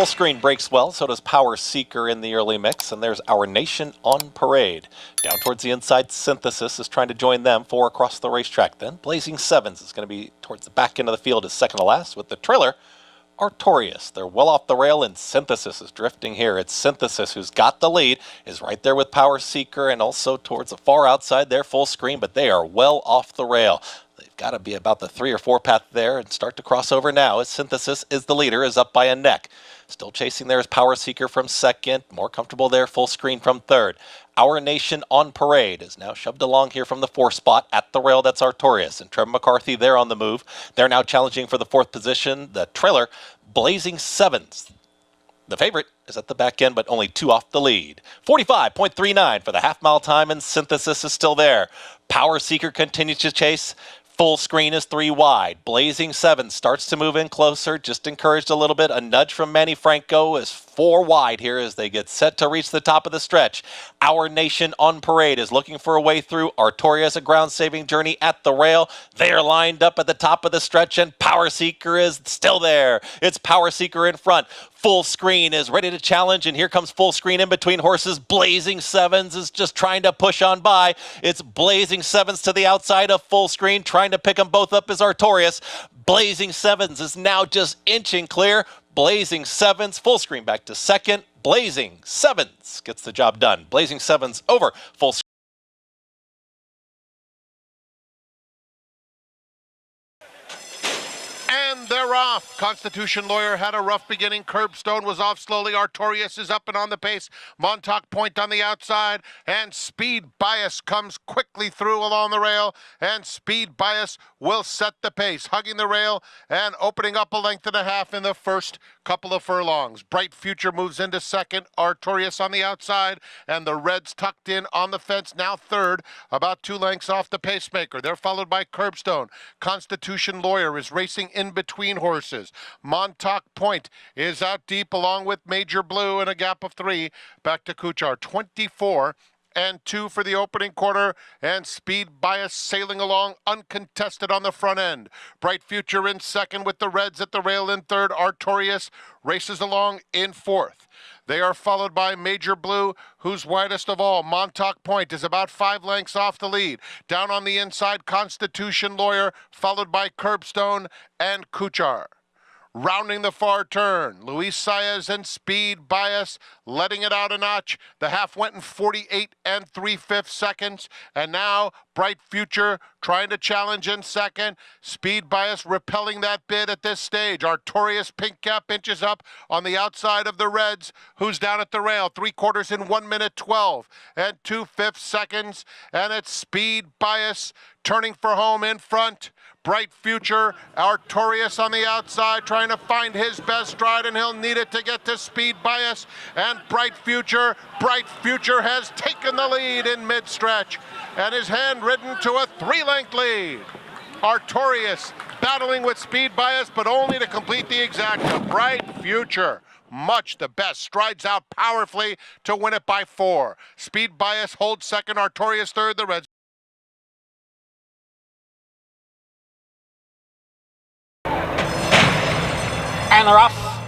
Full screen breaks well, so does Power Seeker in the early mix, and there's Our Nation on Parade. Down towards the inside, Synthesis is trying to join them, 4 across the racetrack then. Blazing Sevens is going to be towards the back end of the field as second to last, with the trailer, Artorius. They're well off the rail, and Synthesis is drifting here. It's Synthesis who's got the lead, is right there with Power Seeker, and also towards the far outside there, full screen, but they are well off the rail. They've got to be about the 3 or 4 path there and start to cross over now as Synthesis is the leader, is up by a neck. Still chasing there is Power Seeker from second, more comfortable there, full screen from third. Our Nation on Parade is now shoved along here from the 4th spot at the rail. That's Artorius and Trevor McCarthy there on the move. They're now challenging for the 4th position. The trailer, Blazing Sevens. The favorite is at the back end, but only 2 off the lead. 45.39 for the half-mile time, and Synthesis is still there. Power Seeker continues to chase. Full screen is 3 wide. Blazing Sevens starts to move in closer, just encouraged a little bit. A nudge from Manny Franco is 4 wide here as they get set to reach the top of the stretch. Our Nation on Parade is looking for a way through. Artorius, a ground-saving journey at the rail. They are lined up at the top of the stretch, and Power Seeker is still there. It's Power Seeker in front. Full screen is ready to challenge, and here comes full screen in between horses. Blazing Sevens is just trying to push on by. It's Blazing Sevens to the outside of full screen. Trying to pick them both up is Artorius. Blazing Sevens is now just inching clear. Blazing Sevens, full screen back to second. Blazing Sevens gets the job done. Blazing Sevens over full screen. And they're off. Constitution Lawyer had a rough beginning. Curbstone was off slowly. Artorius is up and on the pace. Montauk Point on the outside. And Speed Bias comes quickly through along the rail. And Speed Bias will set the pace, hugging the rail and opening up a length and a half in the first couple of furlongs. Bright Future moves into second. Artorius on the outside. And the Reds tucked in on the fence, now third, about 2 lengths off the pacemaker. They're followed by Curbstone. Constitution Lawyer is racing in between horses. Montauk Point is out deep along with Major Blue in a gap of 3. Back to Kuchar. 24-2 for the opening quarter, and Speed Bias sailing along uncontested on the front end. Bright Future in second with the Reds at the rail in third. Artorius races along in 4th. They are followed by Major Blue, who's widest of all. Montauk Point is about 5 lengths off the lead. Down on the inside, Constitution Lawyer, followed by Curbstone and Kuchar. Rounding the far turn, Luis Saez and Speed Bias letting it out a notch. The half went in 48 3/5 seconds. And now Bright Future trying to challenge in second. Speed Bias repelling that bid at this stage. Artorius Pink Cap inches up on the outside of the Reds, who's down at the rail. 3/4 in 1:12 and 2/5 seconds. And it's Speed Bias turning for home in front. Bright Future, Artorius on the outside, trying to find his best stride, and he'll need it to get to Speed Bias. And Bright Future has taken the lead in mid-stretch and is hand-ridden to a 3-length lead. Artorius battling with Speed Bias, but only to complete the exacta. Bright Future, much the best, strides out powerfully to win it by 4. Speed Bias holds second, Artorius third, the Reds. And they're off.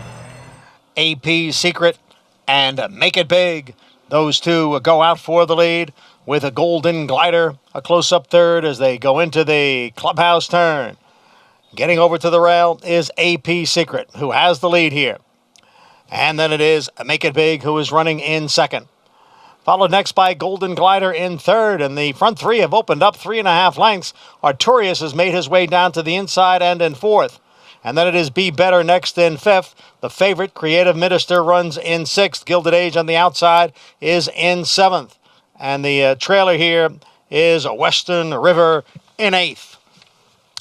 AP Secret and Make It Big. Those two go out for the lead with a Golden Glider, a close-up third as they go into the clubhouse turn. Getting over to the rail is AP Secret, who has the lead here. And then it is Make It Big, who is running in second. Followed next by Golden Glider in third, and the front 3 have opened up 3.5 lengths. Artorius has made his way down to the inside and in 4th. And then it is Be Better next in 5th. The favorite, Creative Minister, runs in 6th. Gilded Age on the outside is in 7th. And the trailer here is Western River in 8th.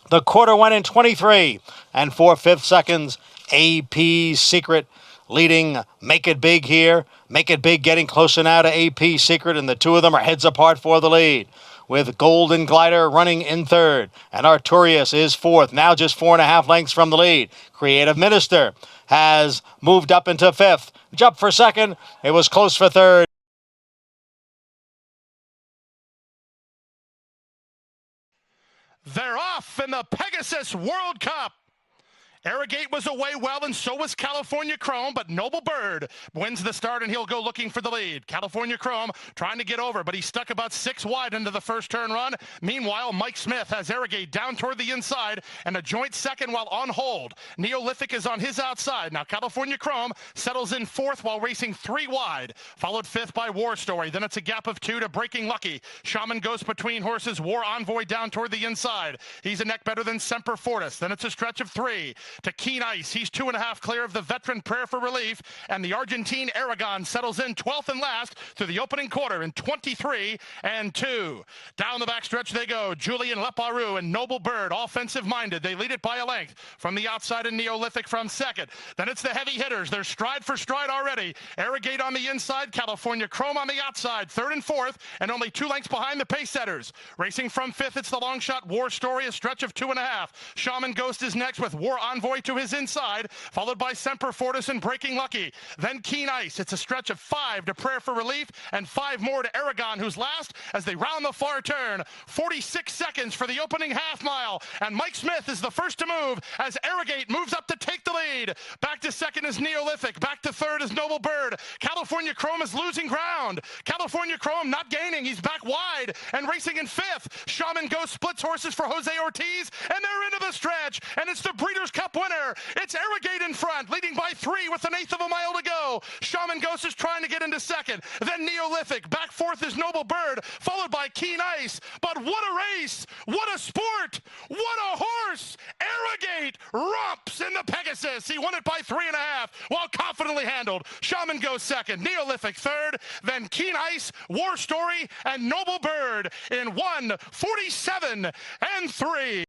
The quarter went in 23 4/5 seconds. AP Secret leading Make It Big here. Make It Big getting closer now to AP Secret, and the two of them are heads apart for the lead, with Golden Glider running in third, and Artorius is 4th, now just 4.5 lengths from the lead. Creative Minister has moved up into 5th. Jump for second. It was close for third. They're off in the Pegasus World Cup. Arrogate was away well, and so was California Chrome, but Noble Bird wins the start, and he'll go looking for the lead. California Chrome trying to get over, but he's stuck about 6 wide into the first turn run. Meanwhile, Mike Smith has Arrogate down toward the inside and a joint second while on hold. Neolithic is on his outside. Now California Chrome settles in 4th while racing 3 wide, followed 5th by War Story. Then it's a gap of 2 to Breaking Lucky. Shaman Ghost between horses. War Envoy down toward the inside. He's a neck better than Semper Fortis. Then it's a stretch of 3 to Keen Ice. He's 2.5 clear of the veteran Prayer for Relief, and the Argentine Aragon settles in 12th and last through the opening quarter in 23 and 2. Down the backstretch they go. Julian Leparoux and Noble Bird, offensive minded. They lead it by a length. From the outside and Neolithic from second. Then it's the heavy hitters. They're stride for stride already. Arrogate on the inside, California Chrome on the outside, 3rd and 4th, and only 2 lengths behind the pace setters. Racing from 5th, it's the long shot War Story, a stretch of 2.5. Shaman Ghost is next with War Envoy to his inside, followed by Semper Fortis and Breaking Lucky. Then Keen Ice. It's a stretch of 5 to Prayer for Relief and 5 more to Aragon, who's last as they round the far turn. 46 seconds for the opening half mile, and Mike Smith is the first to move as Arrogate moves up to take the lead. Back to second is Neolithic. Back to 3rd is Noble Bird. California Chrome is losing ground. California Chrome not gaining. He's back wide and racing in 5th. Shaman Ghost splits horses for Jose Ortiz, and they're into the stretch, and it's the Breeders' Cup winner. It's Arrogate in front, leading by 3 with 1/8 of a mile to go. Shaman Ghost is trying to get into second. Then Neolithic. Back 4th is Noble Bird, followed by Keen Ice. But what a race! What a sport! What a horse! Arrogate romps in the Pegasus. He won it by 3.5 while confidently handled. Shaman Ghost second, Neolithic 3rd, then Keen Ice, War Story, and Noble Bird in 1:47 and 3.